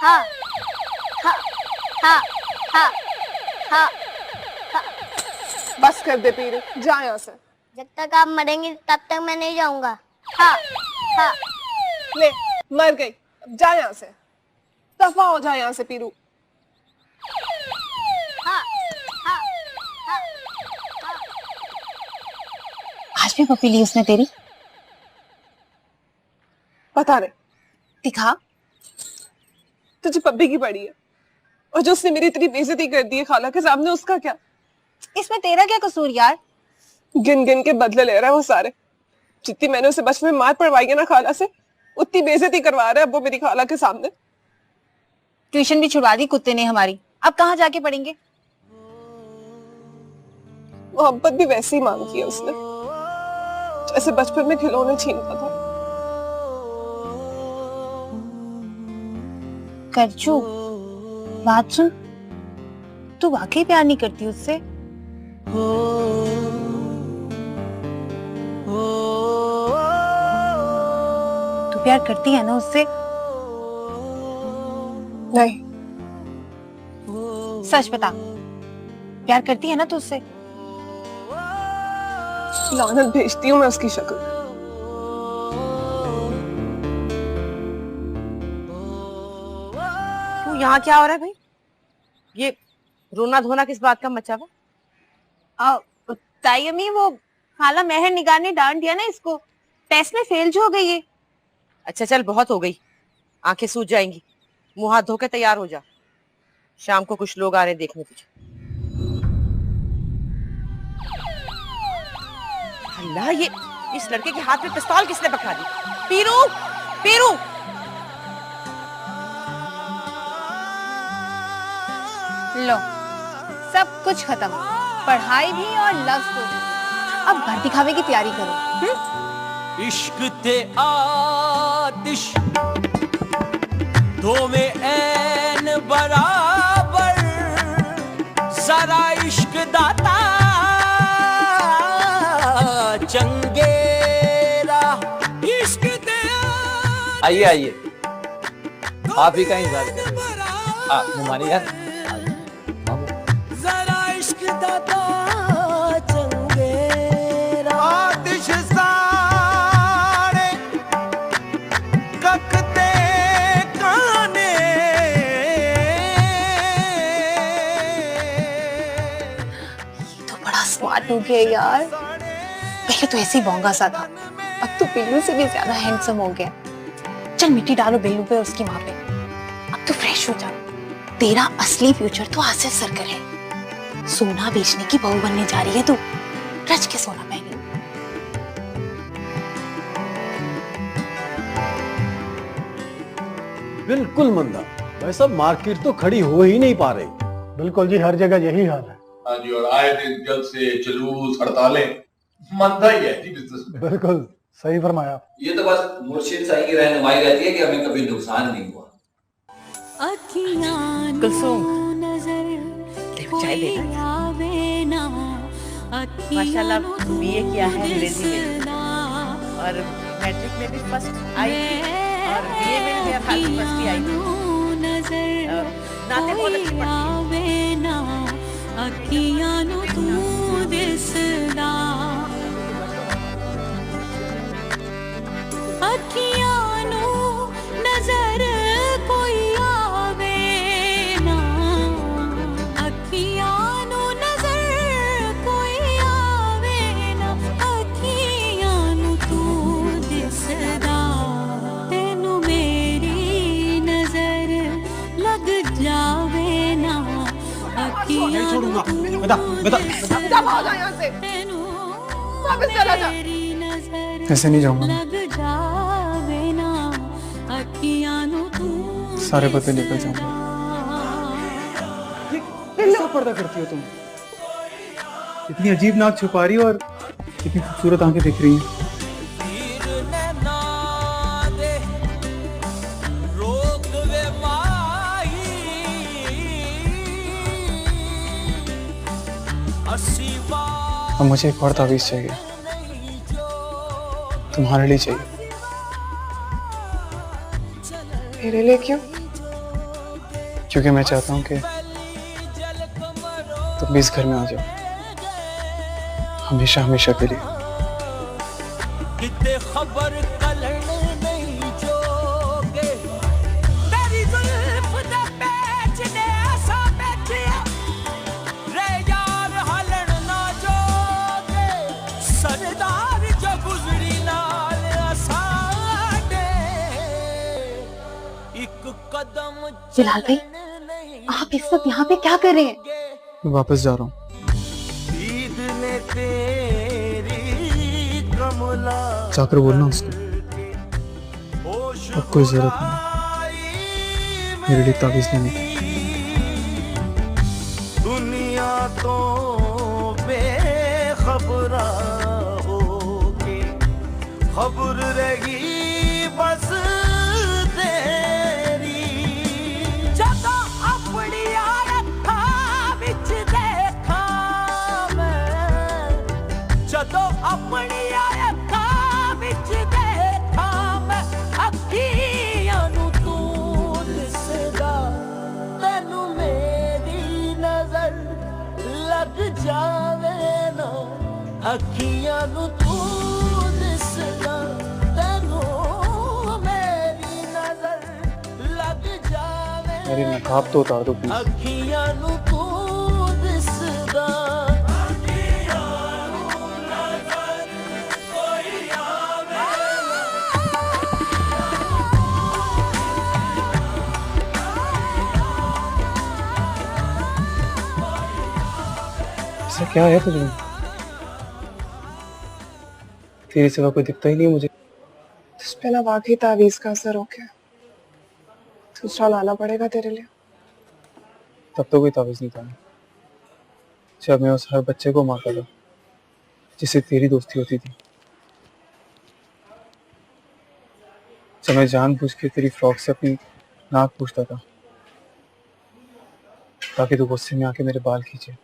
हाँ हाँ हाँ हाँ हाँ हाँ। बस कर दे पीरू, जा यहाँ से। जब तक आप मरेंगे तब तक मैं नहीं जाऊंगा। हाँ हाँ। ले, मर गई, अब जा यहाँ से, दफा हो जा यहाँ से पीरू। हाँ हाँ हाँ। आज भी पपी ली उसने तेरी? बता रहे दिखा। तुझे पप्पी की पड़ी है, और जो उसने मेरी इतनी बेइज्जती कर दी है खाला के सामने, उसका क्या? इसमें तेरा क्या कसूर यार? गिन गिन के बदले ले रहा है वो सारे। जितनी मैंने उसे बचपन में मार पड़वाई है ना खाला से, उतनी बेइज्जती करवा रहा है अब वो मेरी खाला के सामने। ट्यूशन भी छुड़वा दी कुत्ते ने हमारी, अब कहाँ जाके पढ़ेंगे? मोहब्बत भी वैसे ही मांगी है उसने, जैसे बचपन में खिलौने छीनता था। करचू, बात सुन, तू वाकई प्यार नहीं करती उससे? तू प्यार करती है ना उससे? नहीं। सच बता, प्यार करती है ना तू उससे? लानत भेजती हूँ मैं उसकी शक्ल। क्यों, यहाँ क्या हो रहा है भाई? ये रोना धोना किस बात का मचा हुआ? ताई अम्मी, वो खाला मेहर निगाह ने डांट दिया ना इसको, टेस्ट में फेल जो हो गई है। अच्छा चल, बहुत हो गई, आंखें सूज जाएंगी, मुंह हाथ धो के तैयार हो जा, शाम को कुछ लोग आ रहे हैं देखने तुझे। अल्लाह, ये इस लड़के के हाथ में पिस्तौल किसने पकड़ा दी? पीरू, पीरू! लो, सब कुछ खत्म, पढ़ाई भी और लव स्टोरी। अब घर दिखावे की तैयारी करो। इश्क ते आतिश दो में ऐन बराबर, जरा इश्क दाता चंगेरा। इश्क ते आइए आइए, आप ही का इंतजार कर रहे हैं। मुमानी यार, जरा इश्क दाता चंगेरा। आतिश सारे ककते काने, तो बड़ा स्मार्ट हो गया यार, पहले तो ऐसे ही बोंगा सा था, अब तो बिल्लू से भी ज्यादा हैंडसम हो गया। चल मिट्टी डालो बिल्लू पे, उसकी माँ पे। अब तो फ्रेश हो जा, तेरा असली फ्यूचर तो आज से सरकर है। सोना बेचने की बहू बनने जा रही है तू, रच के सोना पहनी। बिल्कुल मंदा, भाई साहब मार्केट तो खड़ी हो ही नहीं पा रही। बिल्कुल जी, हर जगह यही हाल है। हाँ जी, और आए दिन जलसे जुलूस हड़तालें, मंदा ही है जी बिजनेस में। बिल्कुल सही फरमाया। ये तो बस मुर्शिद साईं की रहनुमाई रहती है कि हमें कभी नुकसान नहीं हुआ। कुलसुम, चाय देना। माशाल्लाह बीए किया है अंग्रेजी में, और मैट्रिक में भी फर्स्ट आई थी, और बीए में भी खाली फर्स्ट ही आई थी। नाते बहुत अच्छी पढ़ती नहीं छोड़ूंगा। बता बता, दफा हो जा यहाँ से, वापस चला जा। ऐसे नहीं जाऊंगा, सारे पते लेकर जाऊंगा। कैसा पर्दा करती हो तुम? इतनी अजीब नाक छुपा रही हो और इतनी खूबसूरत आंखें दिख रही हैं। अब मुझे एक और तावीज़ चाहिए, तुम्हारे लिए चाहिए। मेरे लिए क्यों? क्योंकि मैं चाहता हूँ कि तुम भी इस घर में आ जाओ, हमेशा हमेशा के लिए। किते खबर कलण नहीं जोगे मेरी जुल्फ दे पैच ने ऐसा बैठिया रे यार हलन ना जोगे सरदार जो गुजरी नाल असाडे एक कदम बिलाल भाई, आप इस वक्त यहाँ पे क्या कर रहे हैं? मैं वापस जा रहा हूँ। ईद ने तेरी कमला जाकर बोलना उसको अब कोई जरूरत नहीं मेरे लिए ताबीज लेने की। दुनिया तो बेखबरा होके खबर रही बस तेरी जदा अपनी आयता विच देखा मैं जदों अपनी आयता विच देखा मैं अखियां नू तू दिसदा तैनू मेरी नजर लग जावे ना अखियां नू तू दिसदा तैनू मेरी नजर लग जावे मेरी नकाब तो उतार दो प्लीज। अखियां नू तू दिसदा ऐसा क्या है तुझे? तेरे सिवा कोई दिखता ही नहीं मुझे। इस पे ना वाकई तावीज का असर हो गया। दूसरा लाना पड़ेगा तेरे लिए। तब तो कोई तावीज नहीं था जब मैं उस हर बच्चे को मारता था जिससे तेरी दोस्ती होती थी, जब मैं जानबूझ के तेरी फ्रॉक से अपनी नाक पूछता था ताकि तू गुस्से में आके मेरे बाल खींचे,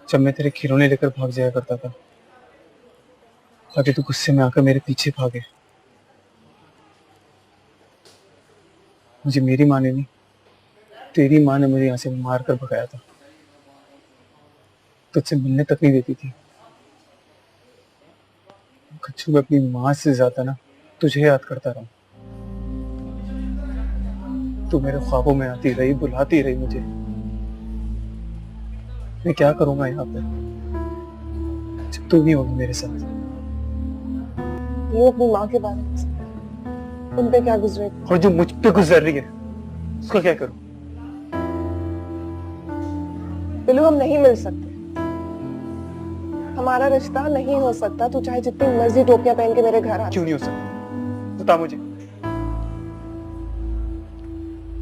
जब मैं तेरे खिलौने लेकर भाग जाया करता था ताकि तू गुस्से में आकर मेरे पीछे भागे। मुझे मेरी माँ ने नहीं, तेरी माँ ने मुझे यहाँ से मार कर भगाया था। तुझसे मिलने तक नहीं देती थी। कच्चू, मैं अपनी माँ से ज्यादा ना तुझे याद करता रहा। तू मेरे ख्वाबों में आती रही, बुलाती रही मुझे। मैं क्या करूंगा यहाँ पे जब तू नहीं होगी मेरे साथ? ये अपनी माँ के बारे में उन पे क्या गुजरे और जो मुझ पे गुजर रही है उसका क्या करूं? बिल्लू, हम नहीं मिल सकते। हमारा रिश्ता नहीं हो सकता। तू चाहे जितनी मर्जी टोपियां पहन के मेरे घर आ। क्यों नहीं हो सकता? बता मुझे।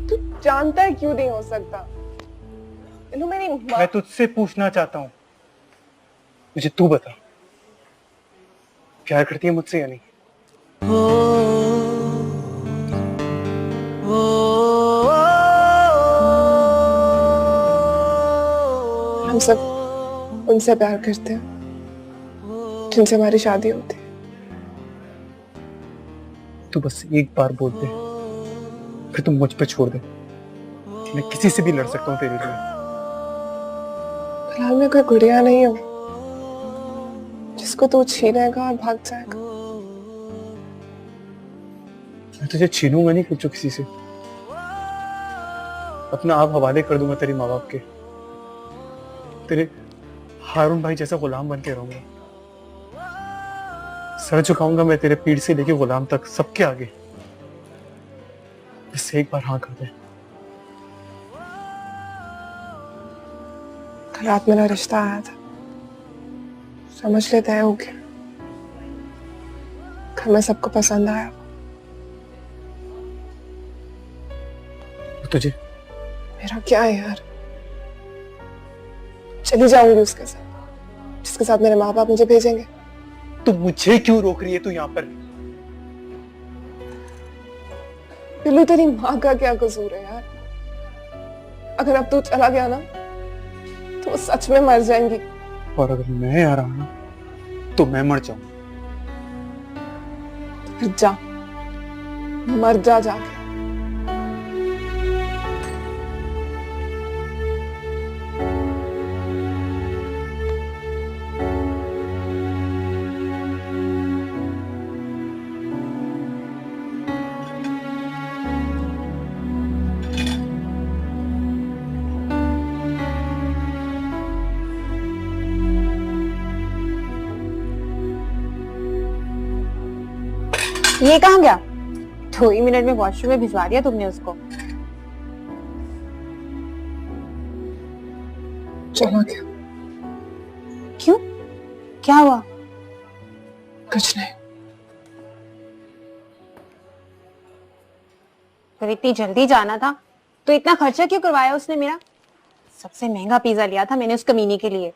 तू जानता है क्यों नहीं हो सकता? बिल्लू, मेरी माँ। मैं तुझसे पूछना चाहता हूँ, मुझे तू बता, प्यार करती है मुझसे या नहीं? हम सब उनसे प्यार करते हैं जिनसे हमारी शादी होती है। तू बस एक बार बोल दे, फिर तुम मुझ पे छोड़ दे। मैं किसी से भी लड़ सकता हूँ तेरे लिए। फिलहाल मैं कोई गुड़िया नहीं हूँ जिसको तू छीनेगा और भाग जाएगा। मैं तुझे छीनूंगा नहीं कुछ किसी से। अपना आप हवाले कर दूंगा तेरी माँ बाप के। तेरे हारून भाई जैसा गुलाम बन के रहूंगा। सर झुकाऊंगा मैं तेरे पीठ से लेके गुलाम तक, सबके आगे। बस एक बार हाँ कर दे। कल रात मेरा रिश्ता आया था, समझ ले तय हो गया। घर में सबको पसंद आया। तुझे मेरा क्या है यार, चली जाऊंगी उसके साथ जिसके साथ मेरे माँ बाप मुझे भेजेंगे। तू मुझे क्यों रोक रही है? तू यहाँ पर बिल्लू, तेरी माँ का क्या कसूर है यार? अगर अब तू चला गया ना तो वो सच में मर जाएंगी। और अगर मैं आ रहा ना तो मैं मर जाऊं। फिर जा, मर जा जाके। ये कहाँ गया? 2 ही मिनट में वॉशरूम में भिजवा दिया तुमने उसको। चला गया। क्यों? क्या हुआ? कुछ नहीं। फिर इतनी जल्दी जाना था तो इतना खर्चा क्यों करवाया उसने मेरा? सबसे महंगा पिज्जा लिया था मैंने उस कमीने के लिए।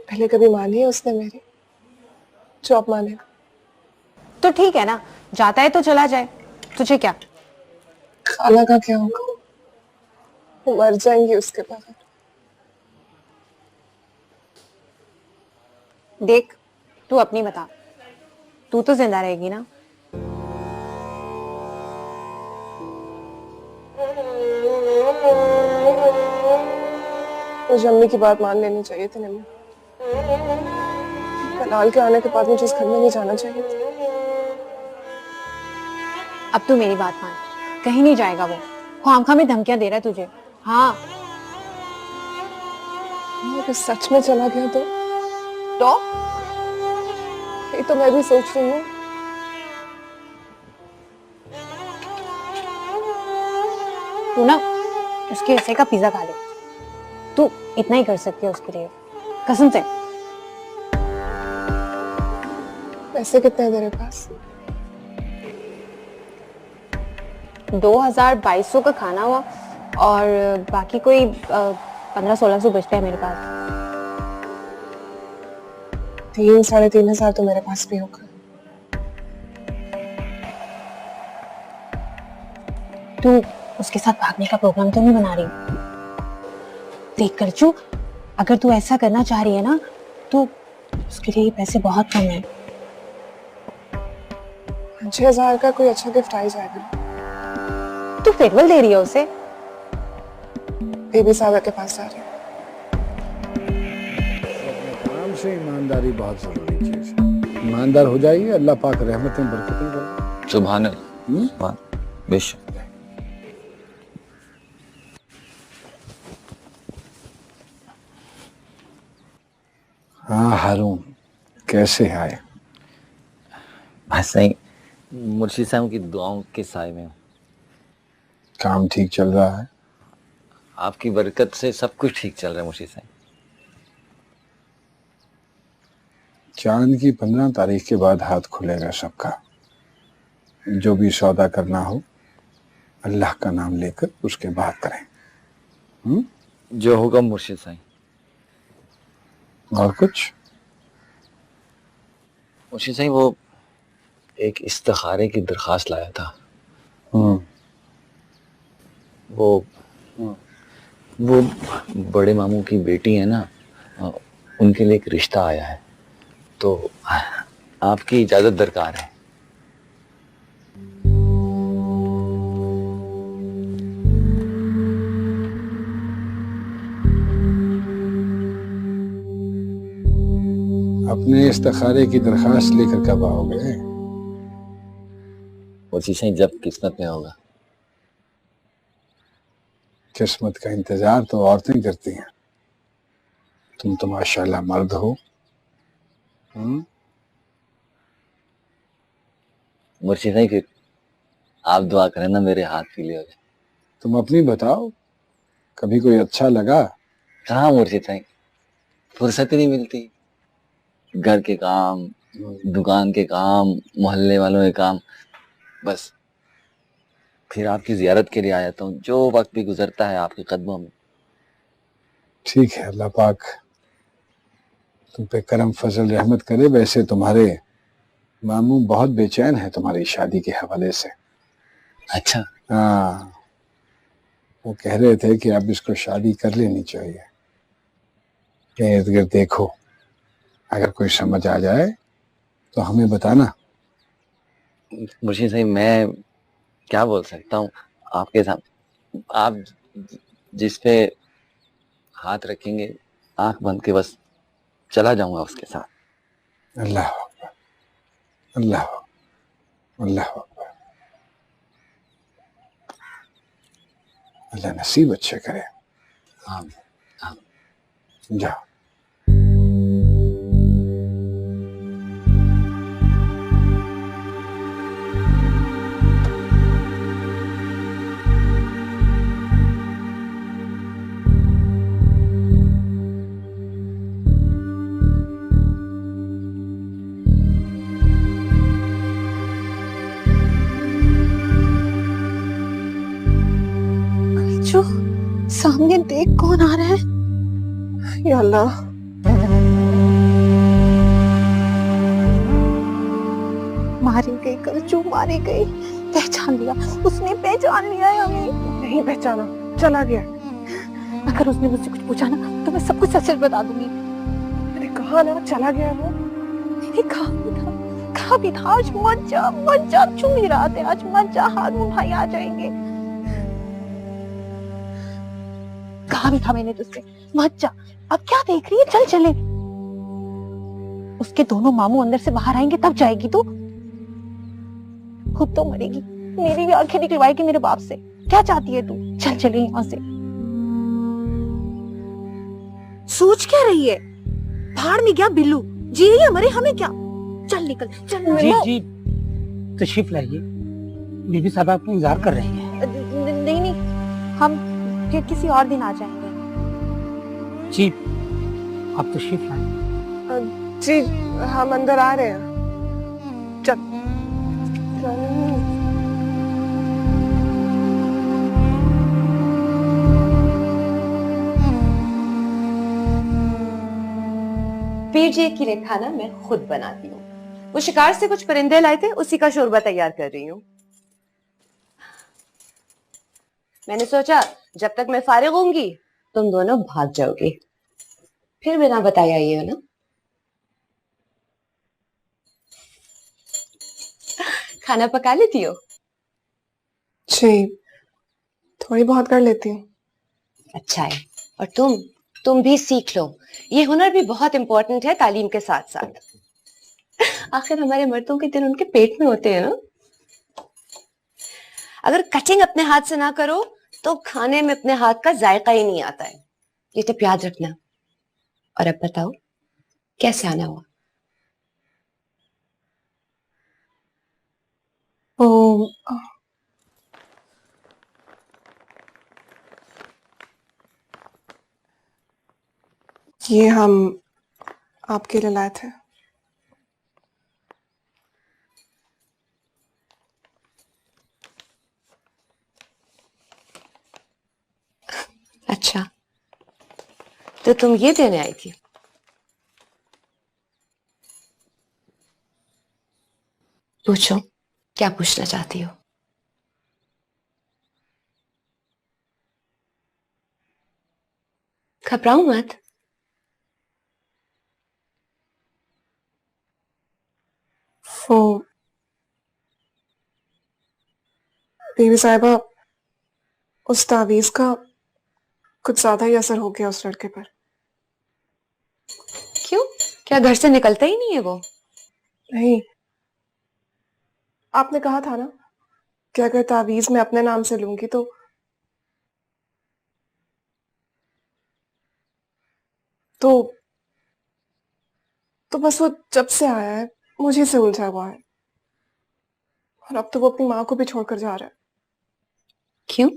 पहले कभी मानी है उसने मेरी? जॉब माने। तो ठीक है ना, जाता है तो चला जाए, तुझे क्या? खाला का क्या होगा? वो मर जाएंगी उसके बगैर। देख, तू अपनी बता, तू तो जिंदा रहेगी ना? मुझे अम्मी की बात मान लेनी चाहिए थी निम्मी। कनाल के आने के बाद मुझे इस घर में नहीं जाना चाहिए था। अब तू मेरी बात मान, कहीं नहीं जाएगा वो खामखा में धमकियां दे रहा है तुझे। हाँ, अगर सच में चला गया तो ये तो मैं भी सोच रही हूँ। तू ना उसके हिस्से का पिज्जा खा ले, तू इतना ही कर सकती है उसके लिए, कसम से। पैसे कितने हैं तेरे पास? 2200 का खाना हुआ और बाकी कोई 1500-1600 बचते हैं मेरे पास। 3-3.5 हजार तो मेरे पास भी होगा। तू उसके साथ भागने का प्रोग्राम तो नहीं बना रही? देख करचू, अगर तू ऐसा करना चाह रही है ना तो उसके लिए पैसे बहुत कम है। 5,000 का कोई अच्छा गिफ्ट आ ही जाएगा। तू फेयरवेल दे रही है उसे? बेबी साहब के पास जा रही हूँ। काम से ईमानदारी बहुत जरूरी चीज है। ईमानदार हो जाइए, अल्लाह पाक रहमतें बरकतें करे। सुभान अल्लाह, बेशक। हाँ हारून, कैसे आए? ऐसा ही मुर्शिद साहब की दुआओं के साए में हूँ। काम ठीक चल रहा है? आपकी बरकत से सब कुछ ठीक चल रहा है मुर्शिद साहब। चांद की 15 तारीख के बाद हाथ खुलेगा सबका। जो भी सौदा करना हो अल्लाह का नाम लेकर उसके बाद करें। जो होगा मुर्शिद साहब। और कुछ? मुर्शिद साहब, वो एक इस्तिखारे की दरखास्त लाया था। वो बड़े मामू की बेटी है ना, उनके लिए एक रिश्ता आया है, तो आपकी इजाजत दरकार है। अपने इस्तिखारे की दरखास्त लेकर कब आओगे? मुर्शिद साहब, जब किस्मत में होगा। किस्मत का इंतजार तो औरतें करती हैं, तुम तो माशाल्लाह मर्द हो। मुर्शिद साहब, फिर आप दुआ करें ना मेरे हाथ पीले हो जाए। तुम अपनी बताओ, कभी कोई अच्छा लगा? कहाँ मुर्शिद साहब, फुर्सत ही नहीं मिलती। घर के काम, दुकान के काम, मोहल्ले वालों के काम, बस। फिर आपकी जियारत के लिए आ जाता हूँ, जो वक्त भी गुजरता है आपके कदमों में। ठीक है, अल्लाह पाक तुम पे करम फजल रहमत करे। वैसे तुम्हारे मामू बहुत बेचैन है तुम्हारी शादी के हवाले से। अच्छा। हाँ, वो कह रहे थे कि अब इसको शादी कर लेनी चाहिए। इर्द गिर्द देखो, अगर कोई समझ आ जाए तो हमें बताना। मुर्शिद साहब, मैं क्या बोल सकता हूँ आपके साथ। आप जिस पे हाथ रखेंगे, आंख बंद के बस चला जाऊंगा उसके साथ। अल्लाह अकबर, अल्लाह अकबर, अल्लाह अकबर। अल्लाह नसीब अच्छे करे। जाओ। बच्चों, सामने देख कौन आ रहा है। या अल्लाह, मारी गई करचू, मारी गई। पहचान लिया, उसने पहचान लिया है हमें। नहीं पहचाना, चला गया। अगर उसने मुझसे कुछ पूछा ना तो मैं सब कुछ सच बता दूंगी। मैंने कहा ना चला गया वो। मैंने कहा भी था आज मत जा, चुम ही रहा था, आज मत जा, हारून भाई आ जाएंगे। कहा भी था मैंने तुझसे मत जा। अब क्या देख रही है, चल चले। उसके दोनों मामू अंदर से बाहर आएंगे तब जाएगी तू। खुद तो मरेगी, मेरी भी आंखें निकलवाएगी मेरे बाप से। क्या चाहती है तू, चल चले यहाँ से। सोच क्या रही है, भाड़ में गया बिल्लू, जिए या मरे हमें क्या। चल निकल, चल। जी जी, तशरीफ लाइए, बीबी साहब आपको इंतजार कर रही हैं। नहीं, हम फिर किसी और दिन आ जाएंगे। जी, आप तशरीफ लाइए। जी, हम अंदर आ रहे हैं। चल। पीर जी के लिए खाना मैं खुद बनाती हूँ। वो शिकार से कुछ परिंदे लाए थे, उसी का शोरबा तैयार कर रही हूँ। मैंने सोचा जब तक मैं फारिग होंगी तुम दोनों भाग जाओगे, फिर बिना बताए आई हो ना। खाना पका लेती हो? जी, थोड़ी बहुत कर लेती हूँ। अच्छा है। और तुम भी सीख लो, ये हुनर भी बहुत इंपॉर्टेंट है तालीम के साथ साथ। आखिर हमारे मर्दों के दिन उनके पेट में होते हैं ना। अगर कटिंग अपने हाथ से ना करो तो खाने में अपने हाथ का जायका ही नहीं आता है, ये टिप याद रखना। और अब बताओ कैसे आना हुआ? ये हम आपके लिए लाए थे। अच्छा, तो तुम ये देने आई थी? पूछो, क्या पूछना चाहती हो? घबराओ मत। वो बीवी साहिबा, उस तावीज का कुछ ज्यादा ही असर हो गया उस लड़के पर। क्यों, क्या घर से निकलता ही नहीं है वो? नहीं, आपने कहा था ना कि अगर तावीज मैं अपने नाम से लूंगी तो बस वो जब से आया है मुझे से उलझा हुआ है। और अब तो वो अपनी माँ को भी छोड़कर जा रहा है। क्यों?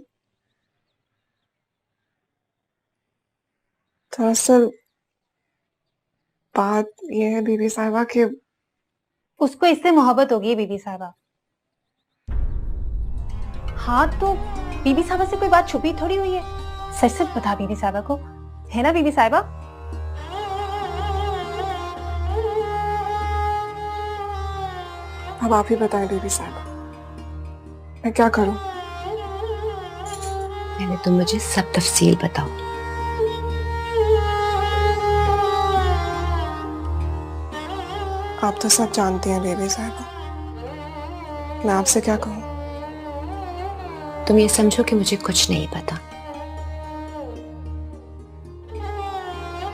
दरअसल बात यह है बीबी साहिबा कि उसको इससे मोहब्बत होगी बीबी साहिबा। हाँ, तो बीबी साहिबा से कोई बात छुपी थोड़ी हुई है। सच सच बता बीबी साहिबा को, है ना बीबी साहिबा? अब आप ही बताएं बीबी साहिबा, मैं क्या करूं? पहले तुम मुझे सब तफसील बताओ। आप तो सब जानती हैं बीबी साहिबा, मैं आपसे क्या कहूं? तुम ये समझो कि मुझे कुछ नहीं पता।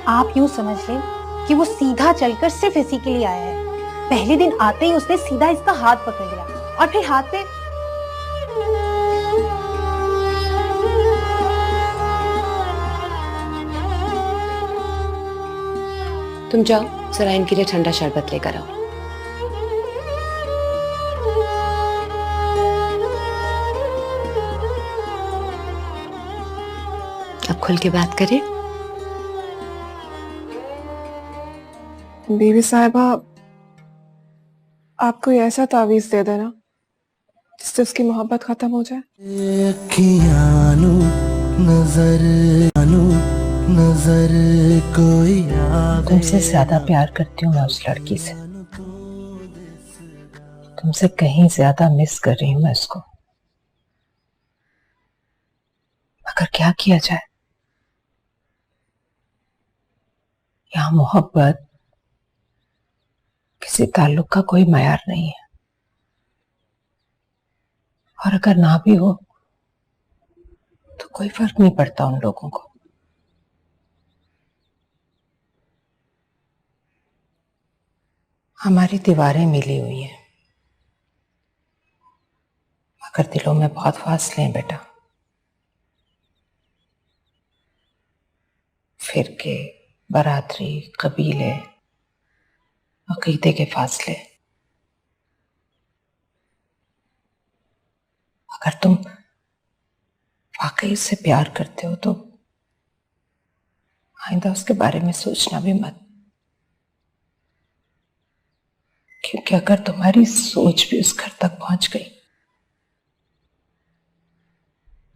आप यूं समझ लें कि वो सीधा चलकर सिर्फ इसी के लिए आया है। पहले दिन आते ही उसने सीधा इसका हाथ पकड़ लिया और फिर हाथ पे तुम जाओ जरा इनके लिए ठंडा शरबत लेकर आओ। अब खुल के बात करें। बीबी साहिबा, आप कोई ऐसा तावीज दे देना जिससे उसकी मोहब्बत खत्म हो जाए। अखियां नू नजर नजर कोई तुमसे ज्यादा प्यार करती हूँ मैं उस लड़की से, तुमसे कहीं ज्यादा मिस कर रही हूँ मैं उसको। मगर क्या किया जाए, यहाँ मोहब्बत किसी ताल्लुक का कोई मयार नहीं है, और अगर ना भी हो तो कोई फर्क नहीं पड़ता उन लोगों को। हमारी दीवारें मिली हुई हैं मगर दिलों में बहुत फासले हैं बेटा। फिरके, बरादरी, कबीले, अकीदे के फासले। अगर तुम वाकई उससे प्यार करते हो तो आइंदा उसके बारे में सोचना भी मत, क्योंकि अगर तुम्हारी सोच भी उस घर तक पहुंच गई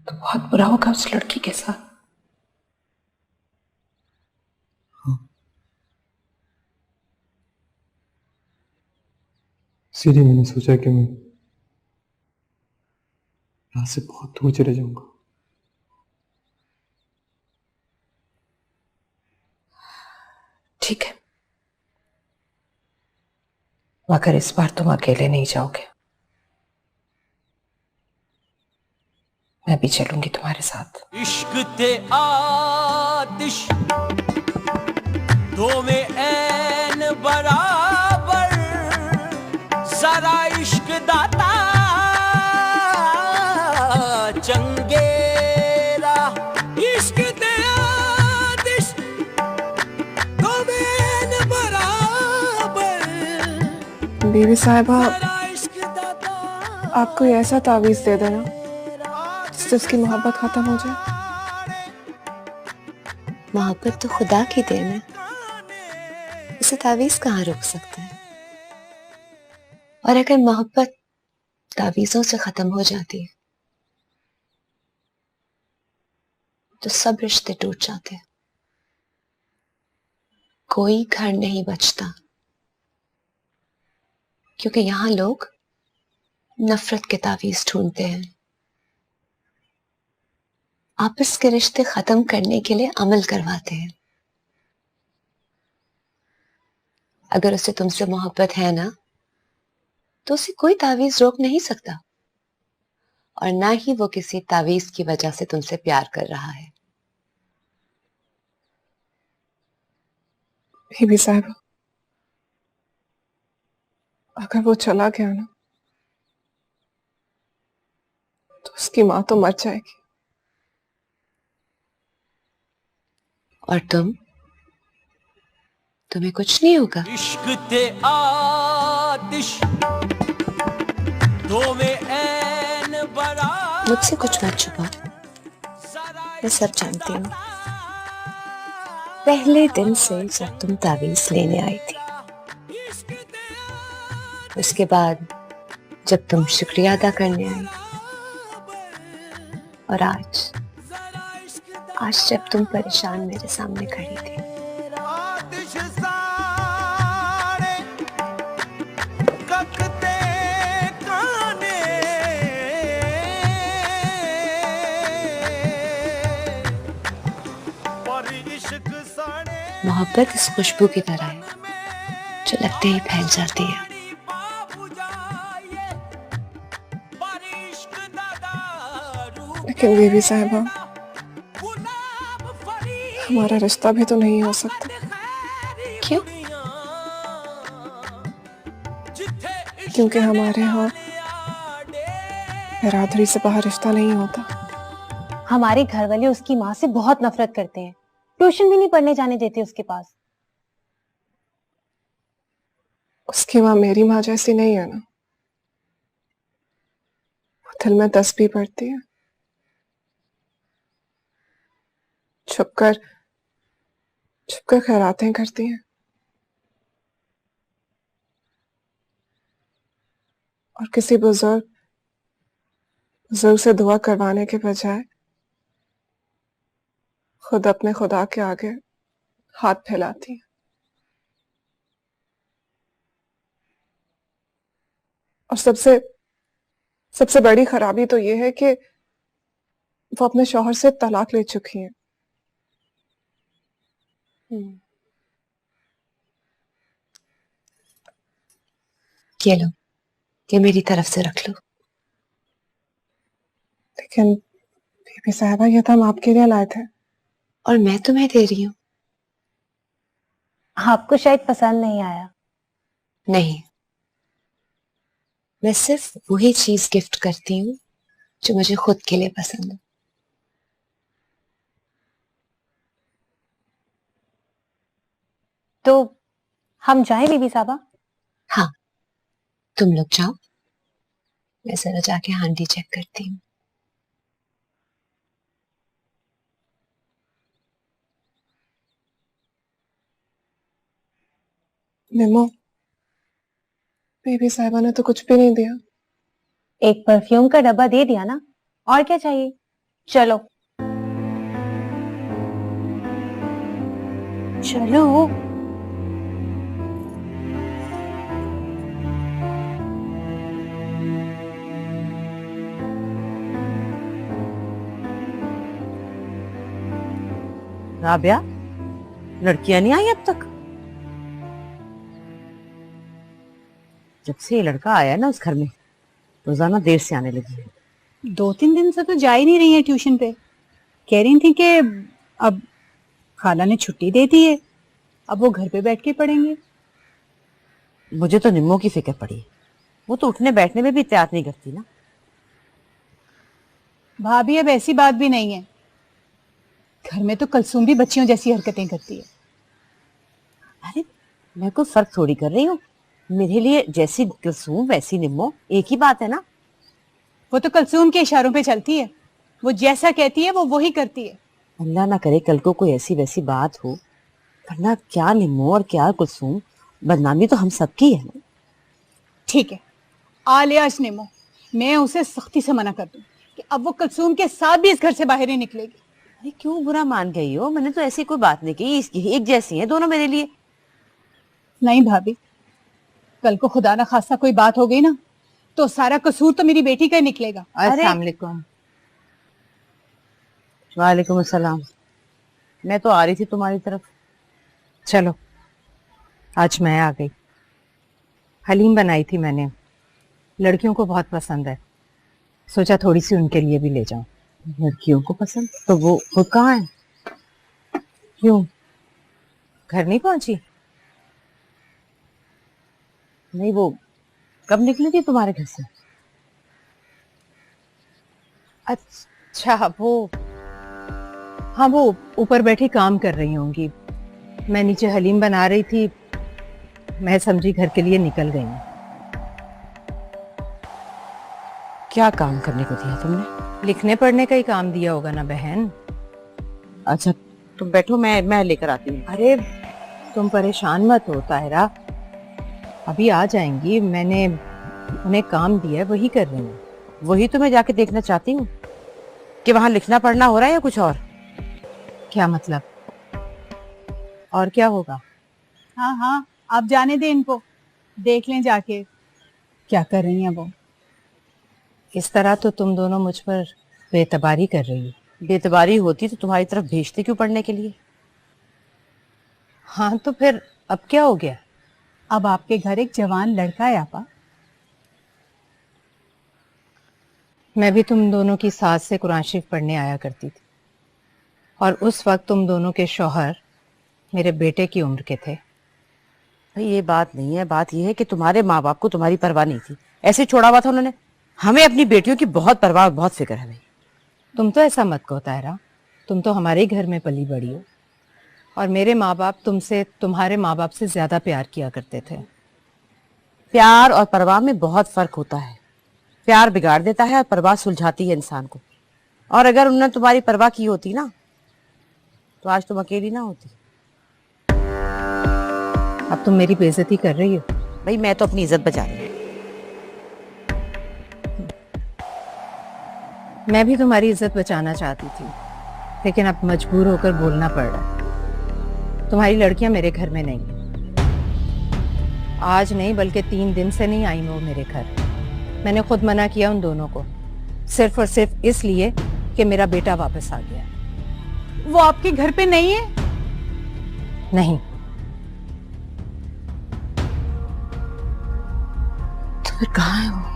तो बहुत बुरा होगा उस लड़की के साथ। इसीलिए मैंने सोचा कि मैं यहाँ से बहुत दूर चले जाऊंगा। ठीक है, मगर इस बार तुम अकेले नहीं जाओगे, मैं भी चलूंगी तुम्हारे साथ। इश्क ते आतिश दो में ऐन बराबर, जरा इश्क दाता चंगेरा। इश्क ते आतिश दो में ऐन बराबर। बीवी साहिबा, आप कोई ऐसा तावीज दे देना जिससे उसकी मोहब्बत खत्म हो जाए। मोहब्बत तो खुदा की देन है, उसे तावीज कहाँ रोक सकते हैं। और अगर मोहब्बत तावीजों से खत्म हो जाती है तो सब रिश्ते टूट जाते हैं, कोई घर नहीं बचता, क्योंकि यहां लोग नफरत के तावीज ढूंढते हैं, आपस के रिश्ते खत्म करने के लिए अमल करवाते हैं। अगर उसे तुमसे मोहब्बत है ना, तो उसे कोई तावीज रोक नहीं सकता, और ना ही वो किसी तावीज की वजह से तुमसे प्यार कर रहा है। बीबी साहिबा, अगर वो चला गया ना तो उसकी माँ तो मर जाएगी। और तुम्हें कुछ नहीं होगा। इश्क ते आतिश दो में ऐन बराबर। मुझसे कुछ मत छुपा, मैं सब जानती हूँ। पहले दिन से जब तुम तावीज लेने आई थी, उसके बाद जब तुम शुक्रिया अदा करने आई, और आज जब तुम परेशान मेरे सामने खड़ी थी। मोहब्बत इस खुशबू की तरह है जो लगते ही फैल जाती है। लेकिन बीबी साहिबा, हमारा रिश्ता भी तो नहीं हो सकता। क्यों? क्योंकि हमारे यहाँ बिरादरी से बाहर रिश्ता नहीं होता। हमारे घर वाले उसकी माँ से बहुत नफरत करते हैं, ट्यूशन भी नहीं पढ़ने जाने देते उसके पास। उसकी माँ मेरी माँ जैसी नहीं है ना, वो दिल में तस्बीह पढ़ती है, छुपकर खैरातें करती हैं, और किसी बुजुर्ग से दुआ करवाने के बजाय खुद अपने खुदा के आगे हाथ फैलाती हैं। और सबसे सबसे बड़ी खराबी तो ये है कि वो अपने शौहर से तलाक ले चुकी हैं। ये लो, ये मेरी तरफ से रख लो। लेकिन बीबी साहबा, ये तो हम आपके लिए लाए थे। और मैं तुम्हें दे रही हूँ। आपको शायद पसंद नहीं आया। नहीं, मैं सिर्फ वही चीज गिफ्ट करती हूँ जो मुझे खुद के लिए पसंद है। तो हम जाएं बीबी साहबा? हाँ, तुम लोग जाओ, मैं जरा जाके हांडी चेक करती हूँ। निमो, बीबी साहबा ने तो कुछ भी नहीं दिया। एक परफ्यूम का डब्बा दे दिया ना, और क्या चाहिए? चलो चलो। राबिया, लड़कियां नहीं आई अब तक? जब से ये लड़का आया ना उस घर में, रोजाना देर से आने लगी है। 2-3 दिन से तो जा ही नहीं रही है ट्यूशन पे। कह रही थी कि अब खाला ने छुट्टी दे दी है, अब वो घर पे बैठ के पढ़ेंगे। मुझे तो निम्मो की फिक्र पड़ी है। वो तो उठने बैठने में भी इत्याग नहीं करती ना। भाभी, अब ऐसी बात भी नहीं है। घर में तो कलसूम भी बच्चियों जैसी हरकतें करती है। अरे मैं कोई फर्क थोड़ी कर रही हूँ। मेरे लिए जैसी कलसूम वैसी निम्मो, एक ही बात है ना। वो तो कलसूम के इशारों पे चलती है, वो जैसा कहती है वो वही करती है। अल्लाह ना करे कल को कोई ऐसी वैसी बात हो, वरना क्या निम्मो और क्या कुलसूम, बदनामी तो हम सबकी है ना। ठीक है, आलियाज नेमो, मैं उसे सख्ती से मना कर दूं कि अब वो कलसूम के साथ भी इस घर से बाहर ही निकलेगी। अरे क्यों बुरा मान गई हो? मैंने तो ऐसी कोई बात नहीं की। एक जैसी हैं दोनों मेरे लिए। नहीं भाभी, कल को खुदा ना खास्ता कोई बात हो गई ना, तो सारा कसूर तो मेरी बेटी का ही निकलेगा। अस्सलाम वालेकुम। वालेकुम अस्सलाम। मैं तो आ रही थी तुम्हारी तरफ। चलो, आज मैं आ गई। हलीम बनाई थी मैंने, लड़कियों को बहुत पसंद है, सोचा थोड़ी सी उनके लिए भी ले जाऊं। लड़कियों को पसंद? तो वो खुद कहाँ है? क्यों, घर नहीं पहुंची? नहीं, वो कब निकली थी तुम्हारे घर से? अच्छा, वो हाँ, वो ऊपर बैठी काम कर रही होंगी। मैं नीचे हलीम बना रही थी, मैं समझी घर के लिए निकल गई हूँ। क्या काम करने को दिया तुमने? लिखने पढ़ने का ही काम दिया होगा ना बहन। अच्छा तुम बैठो, मैं लेकर आती हूँ। अरे तुम परेशान मत हो ताहिरा, अभी आ जाएंगी। मैंने उन्हें काम दिया है, वही कर रही हूँ। वही तो मैं जाके देखना चाहती हूँ कि वहां लिखना पढ़ना हो रहा है या कुछ और। क्या मतलब? और क्या होगा? हाँ हाँ, आप जाने दें इनको, देख लें जाके क्या कर रही हैं वो। इस तरह तो तुम दोनों मुझ पर बेतबारी कर रही हो। बेतबारी होती तो तुम्हारी तरफ भेजते क्यों पढ़ने के लिए? हाँ तो फिर अब क्या हो गया? अब आपके घर एक जवान लड़का है आपा। मैं भी तुम दोनों की सास से कुरान शरीफ पढ़ने आया करती थी, और उस वक्त तुम दोनों के शौहर मेरे बेटे की उम्र के थे। भाई ये बात नहीं है, बात ये है कि तुम्हारे माँ बाप को तुम्हारी परवाह नहीं थी, ऐसे छोड़ा हुआ था उन्होंने। हमें अपनी बेटियों की बहुत परवाह, बहुत फिक्र है भाई। तुम तो ऐसा मत कहो तायरा, तुम तो हमारे घर में पली बड़ी हो, और मेरे माँ बाप तुमसे, तुम्हारे माँ बाप से ज्यादा प्यार किया करते थे। प्यार और परवाह में बहुत फर्क होता है। प्यार बिगाड़ देता है और परवाह सुलझाती है इंसान को। और अगर उन्होंने तुम्हारी परवाह की होती ना, तो आज तुम अकेली ना होती। अब तुम मेरी बेइज्जती कर रही हो। भाई मैं तो अपनी इज्जत बचा रही हूँ। मैं भी तुम्हारी इज्जत बचाना चाहती थी, लेकिन अब मजबूर होकर बोलना पड़ रहा है। तुम्हारी लड़कियां मेरे घर में नहीं है। आज नहीं बल्कि 3 दिन से नहीं आई वो मेरे घर। मैंने खुद मना किया उन दोनों को, सिर्फ और सिर्फ इसलिए कि मेरा बेटा वापस आ गया। वो आपके घर पे नहीं है? नहीं। तो फिर कहाँ है वो?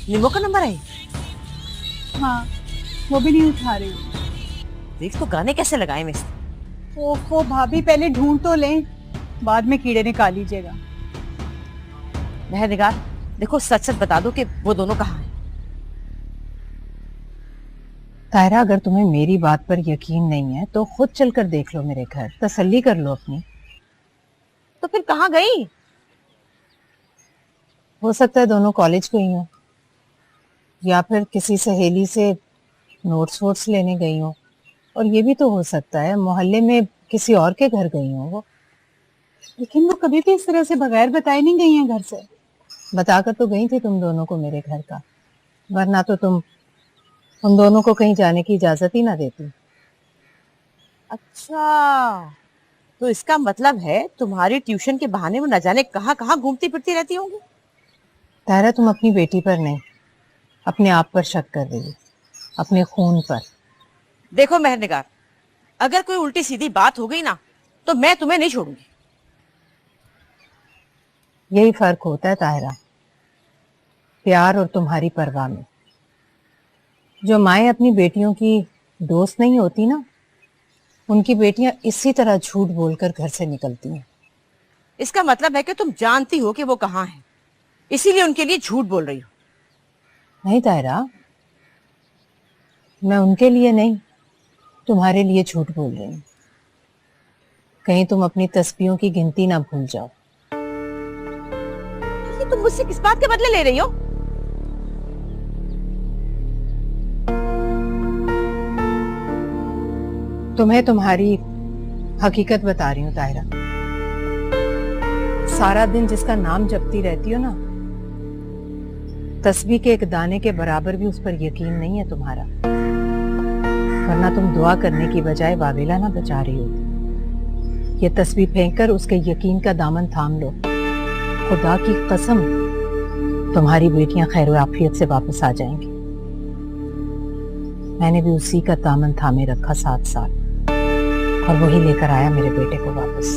निमो का नंबर है? हाँ, वो भी नहीं उठा रही। देख तो गाने कैसे लगाए मैं इसने। ओफो भाभी, पहले ढूंढ तो लें, बाद में कीड़े निकाल लीजिएगा। मेहरनिगार, देखो सच सच बता दो कि वो दोनों कहाँ हैं। तायरा, अगर तुम्हें मेरी बात पर यकीन नहीं है तो खुद चलकर देख लो मेरे घर, तसल्ली कर लो अपनी। तो फिर कहाँ गई? हो सकता है दोनों कॉलेज गई हो, या फिर किसी सहेली से नोट्स वोट्स लेने गई हो, और ये भी तो हो सकता है मोहल्ले में किसी और के घर गई हो वो। लेकिन वो कभी भी इस तरह से बगैर बताए नहीं गई हैं घर से। बताकर तो गई थी तुम दोनों को मेरे घर का, वरना तो तुम उन दोनों को कहीं जाने की इजाजत ही ना देती। अच्छा, तो इसका मतलब है तुम्हारी ट्यूशन के बहाने में न जाने कहाँ कहाँ घूमती फिरती रहती होंगी। तायरा, तुम अपनी बेटी पर नहीं, अपने आप पर शक कर रही हो, अपने खून पर। देखो मेहरनिगार, अगर कोई उल्टी सीधी बात हो गई ना तो मैं तुम्हें नहीं छोड़ूंगी। यही फर्क होता है ताहिरा, प्यार और तुम्हारी परवाह में। जो माएँ अपनी बेटियों की दोस्त नहीं होती ना, उनकी बेटियां इसी तरह झूठ बोलकर घर से निकलती हैं। इसका मतलब है कि तुम जानती हो कि वो कहाँ है, इसीलिए उनके लिए झूठ बोल रही हो। नहीं ताहिरा, मैं उनके लिए नहीं, तुम्हारे लिए झूठ बोल रही हूँ। कहीं तुम अपनी तस्बीहों की गिनती ना भूल जाओ। ये तुम मुझसे किस बात के बदले ले रही हो? तुम्हें तुम्हारी हकीकत बता रही हूँ ताहिरा। सारा दिन जिसका नाम जपती रहती हो ना, तस्बीह के एक दाने के बराबर भी उस पर यकीन नहीं है तुम्हारा, वरना तुम दुआ करने की बजाय वावेला ना बचा रही होती। ये तस्बीह फेंककर उसके यकीन का दामन थाम लो। खुदा की कसम, तुम्हारी बेटियां खैर आफियत से वापस आ जाएंगी। मैंने भी उसी का दामन थामे रखा 7 साल, और वही लेकर आया मेरे बेटे को वापस।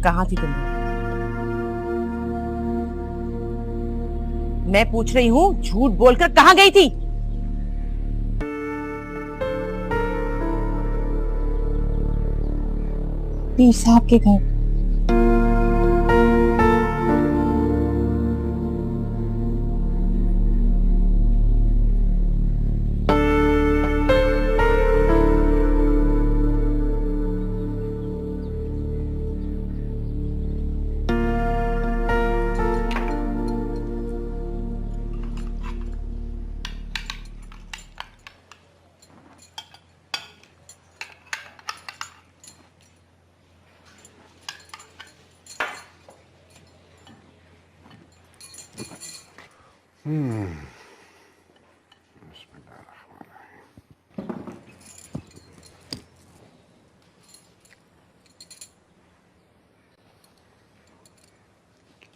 कहाँ थी तुम? मैं पूछ रही हूँ, झूठ बोलकर कहाँ गई थी? पीर साहब के घर।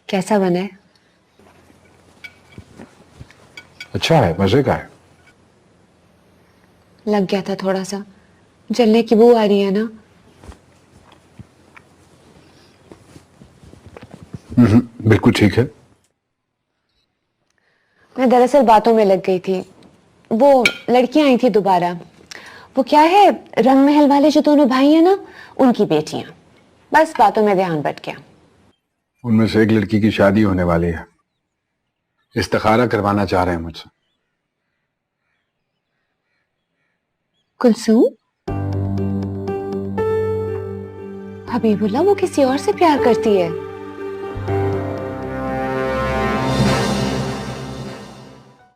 कैसा बना है? अच्छा है, मजे का है। लग गया था थोड़ा सा, जलने की बू आ रही है ना। बिल्कुल ठीक है। मैं दरअसल बातों में लग गई थी। वो लड़कियां आई थी दोबारा, वो क्या है, रंग महल वाले जो दोनों भाई हैं ना, उनकी बेटियां। बस बातों में ध्यान बट गया। उनमें से एक लड़की की शादी होने वाली है, इस्तिखारा करवाना चाह रहे हैं मुझसे। कुलसूम? हबीबुल्लाह वो किसी और से प्यार करती है।